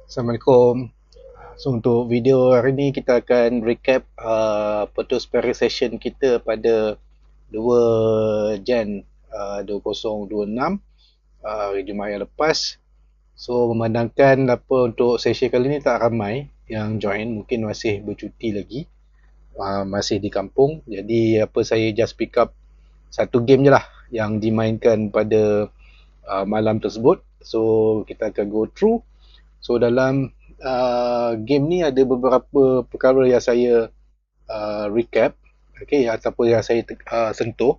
Assalamualaikum. So untuk video hari ni kita akan recap Photospheric session kita pada 2 Jan 2026 hari Jumaat yang lepas. So memandangkan untuk sesi kali ni tak ramai yang join, mungkin masih bercuti lagi, masih di kampung. Jadi saya just pick up satu game je lah yang dimainkan pada malam tersebut. So kita akan go through. So dalam game ni ada beberapa perkara yang saya recap, ataupun yang saya sentuh.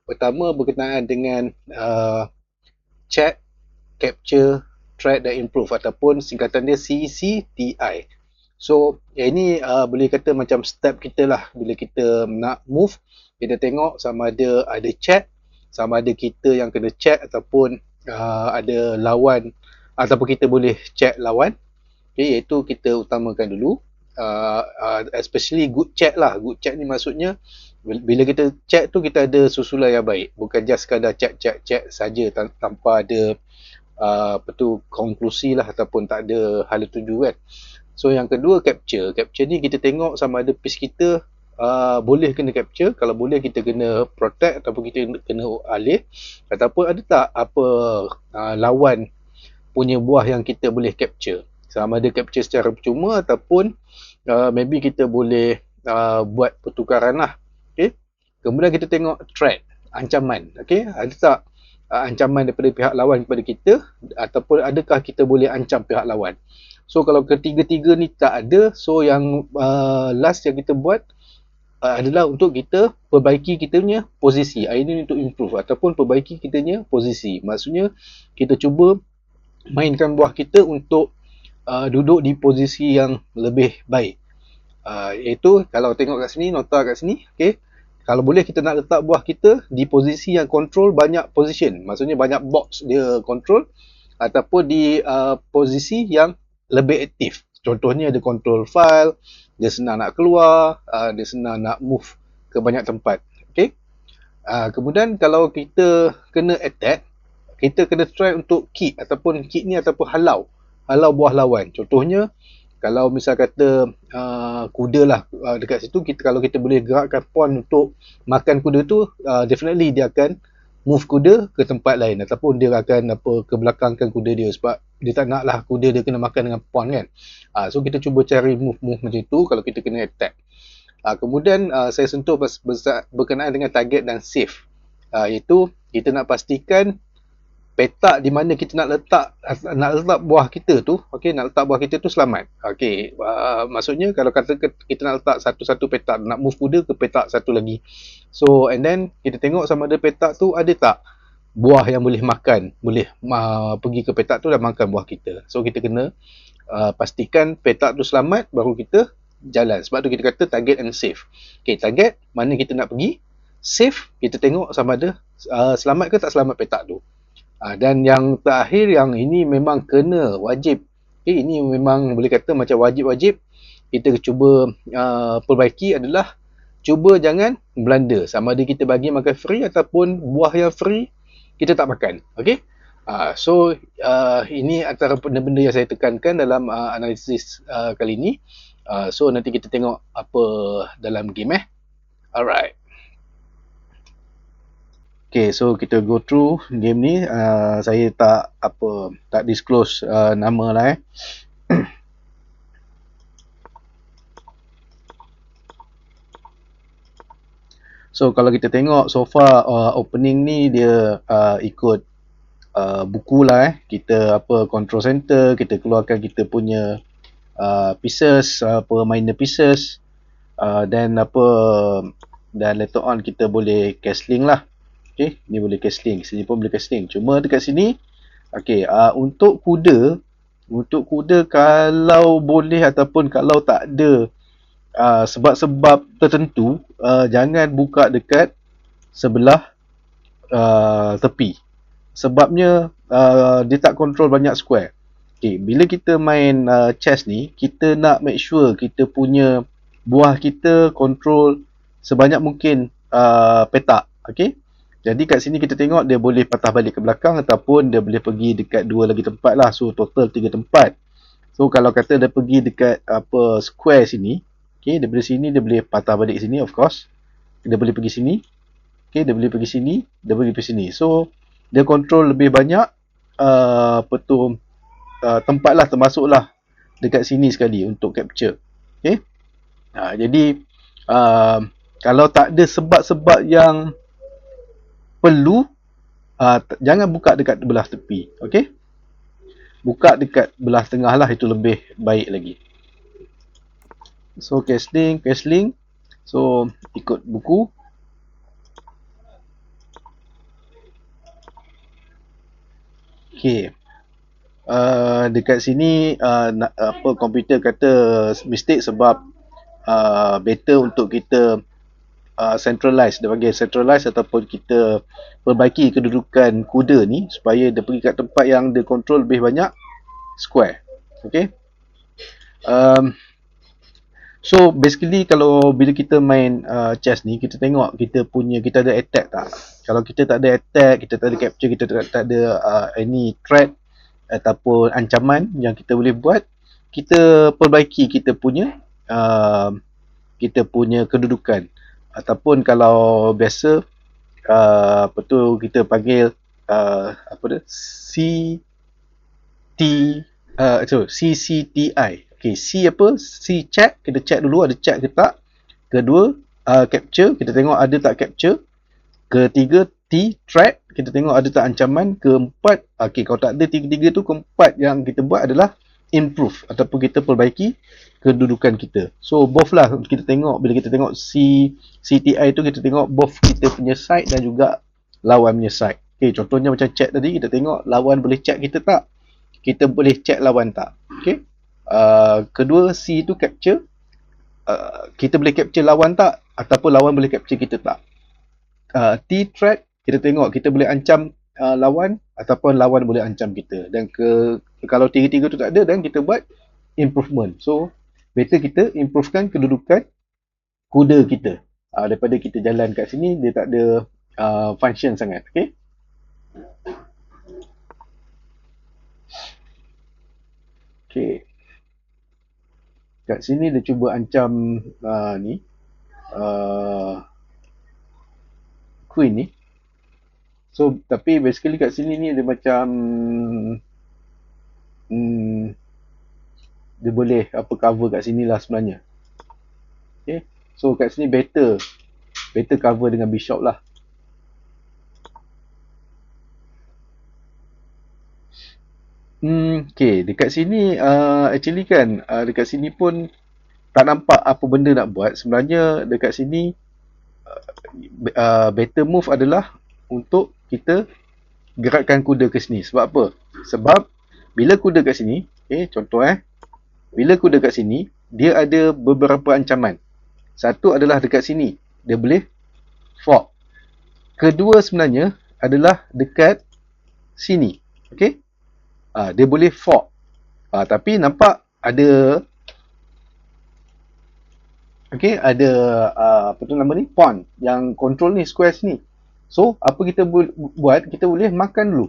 Pertama berkenaan dengan chat, capture, thread dan improve, ataupun singkatan dia CCTI. So ini boleh kata macam step kita lah bila kita nak move. Kita tengok sama ada chat, sama ada kita yang kena chat, ataupun ada lawan, ataupun kita boleh chat lawan. Iaitu kita utamakan dulu, especially good chat lah. Good chat ni maksudnya bila kita chat tu kita ada susulan yang baik, bukan just sekadar chat saja tanpa ada konklusi lah, ataupun tak ada hala tuju kan. So yang kedua capture ni kita tengok sama ada piece kita boleh kena capture. Kalau boleh kita kena protect, ataupun kita kena alih, ataupun ada tak lawan punya buah yang kita boleh capture. Sama ada capture secara percuma, ataupun maybe kita boleh buat pertukaran lah. Kemudian kita tengok threat, ancaman. Ada tak ancaman daripada pihak lawan kepada kita, ataupun adakah kita boleh ancam pihak lawan. So kalau ketiga-tiga ni tak ada, so yang last yang kita buat adalah untuk kita perbaiki kita punya posisi. Ini untuk improve ataupun perbaiki kita punya posisi. Maksudnya kita cuba mainkan buah kita untuk duduk di posisi yang lebih baik. Iaitu kalau tengok kat sini, nota kat sini, kalau boleh kita nak letak buah kita di posisi yang control banyak position. Maksudnya banyak box dia control, ataupun di posisi yang lebih aktif. Contohnya ada control file, dia senang nak keluar, dia senang nak move ke banyak tempat. Kemudian kalau kita kena attack, kita kena try untuk kick, ataupun kick ni ataupun halau buah lawan. Contohnya kalau misal kata kuda lah dekat situ, kalau kita boleh gerakkan pawn untuk makan kuda tu, definitely dia akan move kuda ke tempat lain, ataupun dia akan kebelakangkan kuda dia, sebab dia tak nak lah kuda dia kena makan dengan pawn kan. So kita cuba cari move macam tu kalau kita kena attack. Kemudian saya sentuh berkenaan dengan target dan save, iaitu kita nak pastikan petak di mana kita nak letak buah kita tu, nak letak buah kita tu selamat. Maksudnya kalau kata kita nak letak satu petak, nak move kuda ke petak satu lagi. So and then kita tengok sama ada petak tu ada tak buah yang boleh makan, boleh pergi ke petak tu dan makan buah kita. So kita kena pastikan petak tu selamat baru kita jalan. Sebab tu kita kata target and save. Target mana kita nak pergi, save kita tengok sama ada selamat ke tak selamat petak tu. Dan yang terakhir, yang ini memang kena wajib, ini memang boleh kata macam wajib-wajib kita cuba perbaiki, adalah cuba jangan blunder. Sama ada kita bagi makan free ataupun buah yang free kita tak makan. So ini antara benda-benda yang saya tekankan dalam analisis kali ini. So nanti kita tengok apa dalam game. Alright. So kita go through game ni. Saya tak disclose nama lah. So kalau kita tengok so far, opening ni dia ikut buku lah. Kita control center, kita keluarkan kita punya pieces, minor pieces, dan later on kita boleh castling lah. Ni boleh castling, sini pun boleh castling. Cuma dekat sini, untuk kuda kalau boleh ataupun kalau tak ada sebab-sebab tertentu, jangan buka dekat sebelah tepi. Sebabnya dia tak control banyak square. Bila kita main chess ni, kita nak make sure kita punya buah kita control sebanyak mungkin petak. Jadi kat sini kita tengok dia boleh patah balik ke belakang, ataupun dia boleh pergi dekat 2 lagi tempat lah. So total 3 tempat. So kalau kata dia pergi dekat apa square sini, okey, daripada sini dia boleh patah balik sini of course. Dia boleh pergi sini. Okey, dia boleh pergi sini, dia boleh pergi sini. So dia control lebih banyak apa tu tempat lah, termasuklah dekat sini sekali untuk capture. Okey. Jadi kalau tak ada sebab-sebab yang perlu, jangan buka dekat belah tepi. Okey. Buka dekat belah tengah lah, itu lebih baik lagi. So cache link. So ikut buku. Okay. Dekat sini apa komputer kata mistake sebab better untuk kita centralize, dia panggil centralize ataupun kita perbaiki kedudukan kuda ni supaya dia pergi kat tempat yang dia control lebih banyak square. Okay. So basically kalau bila kita main chess ni, kita tengok kita ada attack tak. Kalau kita tak ada attack, kita tak ada capture, kita tak ada any threat ataupun ancaman yang kita boleh buat, kita perbaiki kita punya kedudukan. Ataupun kalau biasa apa tu kita panggil apa tu CCTI. Okay, C apa? C check, kita check dulu ada check ke tak. Kedua, capture, kita tengok ada tak capture. Ketiga, T threat, kita tengok ada tak ancaman. Keempat, okay, kalau tak ada tiga-tiga tu, keempat yang kita buat adalah improve ataupun kita perbaiki kedudukan kita. So both lah kita tengok, bila kita tengok CTI tu, kita tengok both kita punya side dan juga lawan punya side. Okay, contohnya macam check tadi, kita tengok lawan boleh check kita tak, kita boleh check lawan tak. Okay. Kedua, C tu capture, kita boleh capture lawan tak ataupun lawan boleh capture kita tak. T threat, kita tengok kita boleh ancam lawan ataupun lawan boleh ancam kita. Dan kalau tiga-tiga tu tak ada, dan kita buat improvement. So better kita improvekan kedudukan kuda kita daripada kita jalan kat sini dia tak ada function sangat. Okay. Okay. Kat sini dia cuba ancam ni queen ni. So tapi basically kat sini ni dia macam dia boleh apa cover kat sini lah sebenarnya. Okay. So kat sini better cover dengan bishop lah. Okay, dekat sini actually kan dekat sini pun tak nampak apa benda nak buat. Sebenarnya dekat sini better move adalah untuk kita gerakkan kuda ke sini. Sebab apa? Sebab bila kuda kat sini, okay, contoh bila kuda kat sini, dia ada beberapa ancaman. Satu adalah dekat sini, dia boleh fork. Kedua sebenarnya adalah dekat sini. Okay? Dia boleh fork. Tapi nampak ada ada apa tu nama ni, pawn yang control ni, square ni. So apa kita buat, kita boleh makan dulu.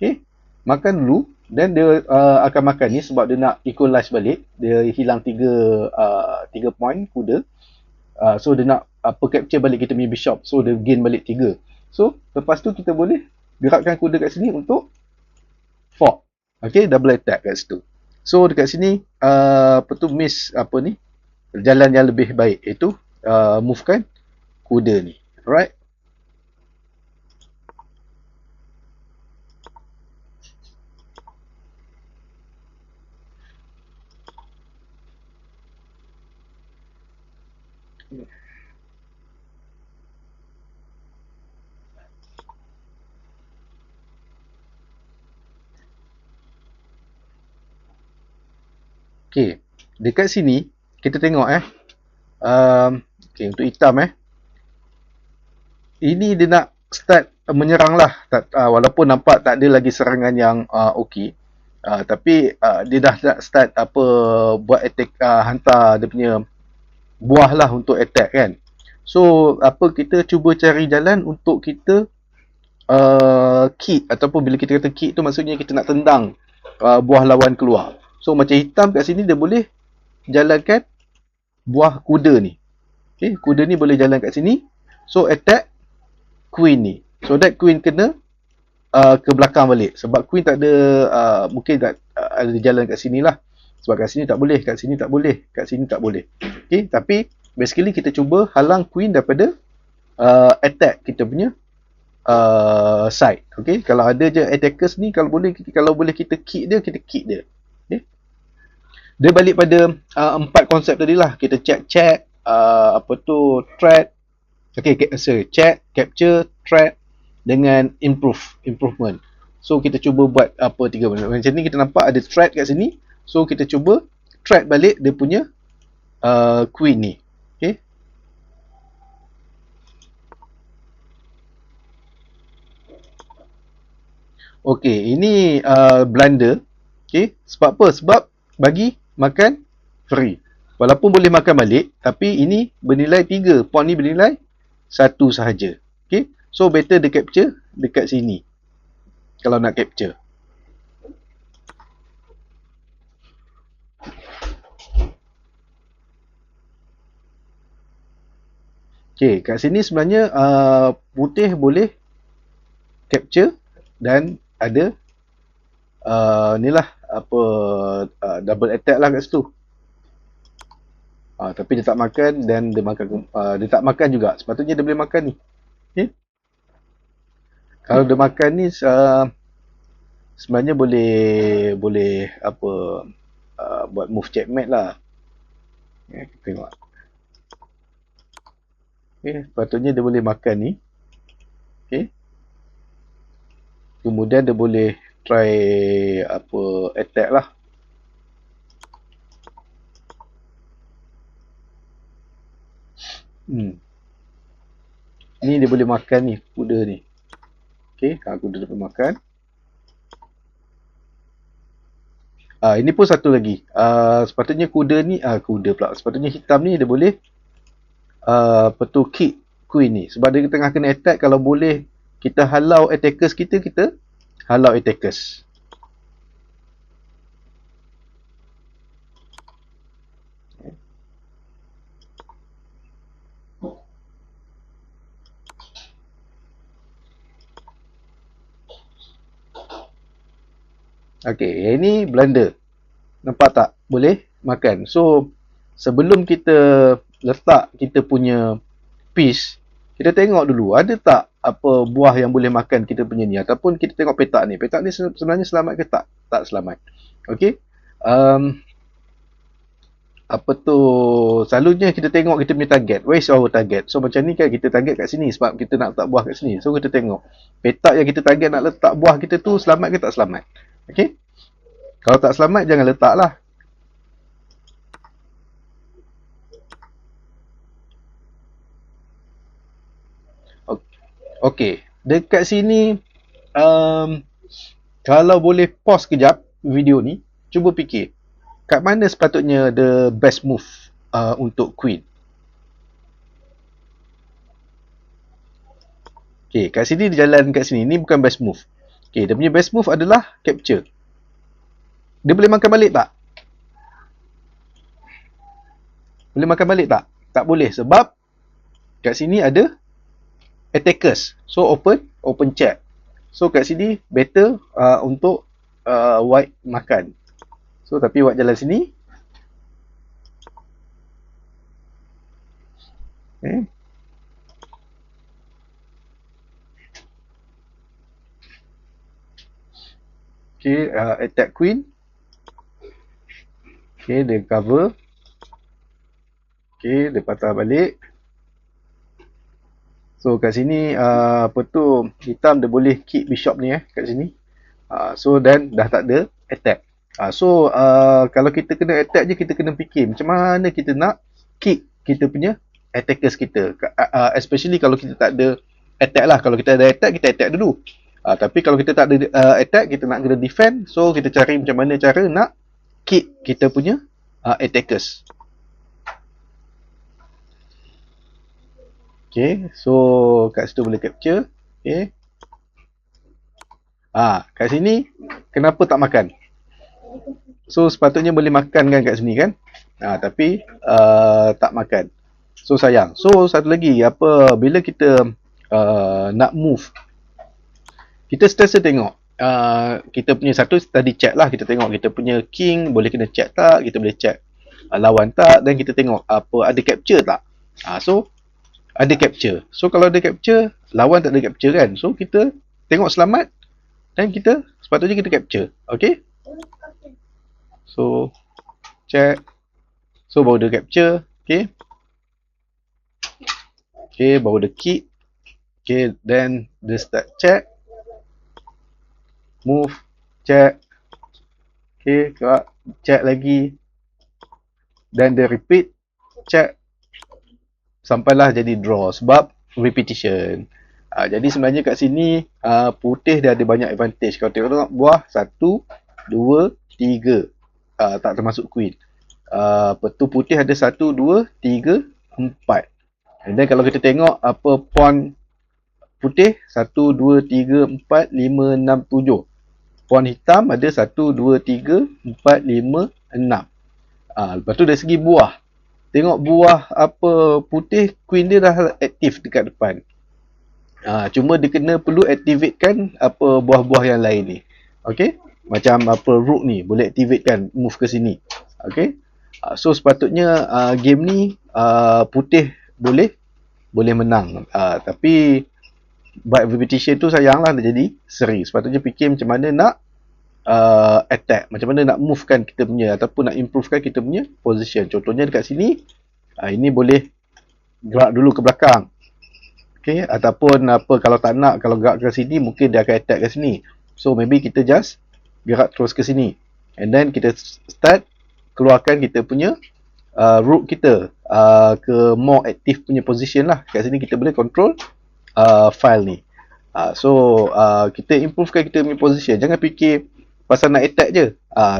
Okay, makan dulu, dan dia akan makan ni sebab dia nak equalize balik. Dia hilang 3 point kuda. So dia nak capture balik kita punya bishop. So dia gain balik 3. So lepas tu kita boleh gerakkan kuda kat sini untuk fork. Okay, double attack kat situ. So dekat sini apa tu miss apa ni, jalan yang lebih baik iaitu movekan kuda ni. Alright. Okay, dekat sini kita tengok okay, untuk hitam ini dia nak start menyerang lah. Walaupun nampak tak ada lagi serangan yang okey, tapi dia dah start apa buat attack, hantar dia punya buah lah untuk attack kan. So apa, kita cuba cari jalan untuk kita kick, ataupun bila kita kata kick tu maksudnya kita nak tendang buah lawan keluar. So macam hitam kat sini dia boleh jalankan buah kuda ni. Okay, kuda ni boleh jalan kat sini. So attack queen ni. So that queen kena ke belakang balik. Sebab queen tak ada, mungkin tak ada jalan kat sini lah. Sebab kat sini tak boleh, kat sini tak boleh, kat sini tak boleh. Okay, tapi basically kita cuba halang queen daripada attack kita punya side. Okay, kalau ada je attackers ni, kalau boleh kita kick dia, kita kick dia. Okay. Dia balik pada 4 konsep tadi lah. Kita check, threat. Okay, check, capture, threat dengan improvement. So kita cuba buat apa 3 benda. Macam ni kita nampak ada threat kat sini. So kita cuba threat balik dia punya queen ni. Okay. Okay, ini blunder. Okay, sebab apa? Sebab bagi makan free. Walaupun boleh makan balik, tapi ini bernilai 3. Pawn ni bernilai 1 sahaja. Okay, so better dia capture dekat sini. Kalau nak capture. Okay, kat sini sebenarnya putih boleh capture dan ada ni lah apa double attack lah kat situ. Tapi dia tak makan dan dia makan dia tak makan juga. Sepatutnya dia boleh makan ni. Okay. Kalau dia makan ni sebenarnya boleh apa buat move checkmate lah. Okay, kita tengok. Okay, sepatutnya dia boleh makan ni. Okay. Kemudian dia boleh try apa attack lah. Ni dia boleh makan ni kuda ni. Okay, kalau kuda dia boleh makan. Ini pun satu lagi. Sepatutnya kuda ni kuda pula. Sepatutnya hitam ni dia boleh kick queen ni. Sebab dia tengah kena attack, kalau boleh kita halau attackers kita halau attackers. Okay, yang ni blunder. Nampak tak? Boleh makan. So, sebelum kita letak kita punya piece, kita tengok dulu ada tak apa buah yang boleh makan kita punya ni, ataupun kita tengok petak ni. Petak ni sebenarnya selamat ke tak? Tak selamat. Okay. Selalunya kita tengok kita punya target. Where is our target? So macam ni kan kita target kat sini sebab kita nak letak buah kat sini. So kita tengok petak yang kita target nak letak buah kita tu selamat ke tak selamat. Okay. Kalau tak selamat jangan letak lah. Okay, dekat sini kalau boleh pause kejap video ni, cuba fikir kat mana sepatutnya the best move untuk queen. Okay, kat sini dia jalan kat sini, ni bukan best move. Okay, dia punya best move adalah capture. Dia boleh makan balik tak? Boleh makan balik tak? Tak boleh sebab kat sini ada attackers. So open chat. So kat sini better untuk white makan. So tapi white jalan sini. Okay. Okay, attack queen. Okay, dia cover. Okay, dia patah balik. So kat sini hitam dia boleh kick bishop ni kat sini. So dan dah tak ada attack. So kalau kita kena attack je, kita kena fikir macam mana kita nak kick kita punya attackers kita. Especially kalau kita tak ada attack lah. Kalau kita ada attack, kita attack dulu. Tapi kalau kita tak ada attack, kita nak kena defend. So kita cari macam mana cara nak kick kita punya attackers. Okay, so kat situ boleh capture. Okay. Kat sini kenapa tak makan? So sepatutnya boleh makan kan kat sini kan. Tapi tak makan. So sayang. So satu lagi, bila kita nak move, kita sentiasa tengok kita punya satu tadi check lah, kita tengok kita punya king boleh kena check tak, kita boleh check lawan tak, dan kita tengok ada capture tak. So ada capture. So kalau ada capture, lawan tak ada capture kan. So kita tengok selamat dan kita sepatutnya kita capture. Okay. So check. So baru dia capture. Okay. Okay, baru dia keep. Okay, then dia start check. Move, check. Okay, check lagi. Dan dia repeat, check. Sampailah jadi draw sebab repetition. Jadi sebenarnya kat sini putih dia ada banyak advantage. Kalau tengok buah 1, 2, 3. Tak termasuk queen. Petu putih ada 1, 2, 3, 4. And then kalau kita tengok pawn putih 1, 2, 3, 4, 5, 6, 7. Pawn hitam ada 1, 2, 3, 4, 5, 6. Lepas tu dari segi buah. Tengok buah putih, queen dia dah aktif dekat depan. Cuma dia kena perlu activatekan buah-buah yang lain ni. Okay. Macam rook ni boleh activatekan move ke sini. Okay. So sepatutnya game ni putih boleh menang. Tapi by repetition tu sayanglah dia jadi seri. Sepatutnya fikir macam mana nak attack, macam mana nak move kan kita punya, ataupun nak improve kan kita punya position. Contohnya dekat sini, ini boleh gerak dulu ke belakang. Okay, ataupun kalau tak nak, kalau gerak ke sini mungkin dia akan attack ke sini. So maybe kita just gerak terus ke sini. And then kita start keluarkan kita punya rook kita ke more active punya position lah. Kat sini kita boleh control file ni. So kita improvekan kita punya position. Jangan fikir pasal nak attack je.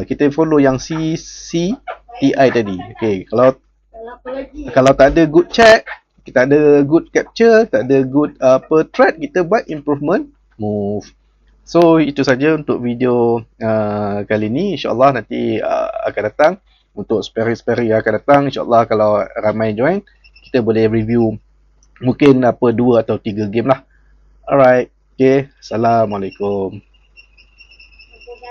Kita follow yang CCTI tadi. Okay, kalau tak ada good check, kita ada good capture, tak ada good threat, kita buat improvement move. So itu saja untuk video kali ni. InsyaAllah nanti akan datang untuk spare-spare yang akan datang. InsyaAllah kalau ramai join, kita boleh review mungkin 2 atau 3 game lah. Alright. Okay. Assalamualaikum.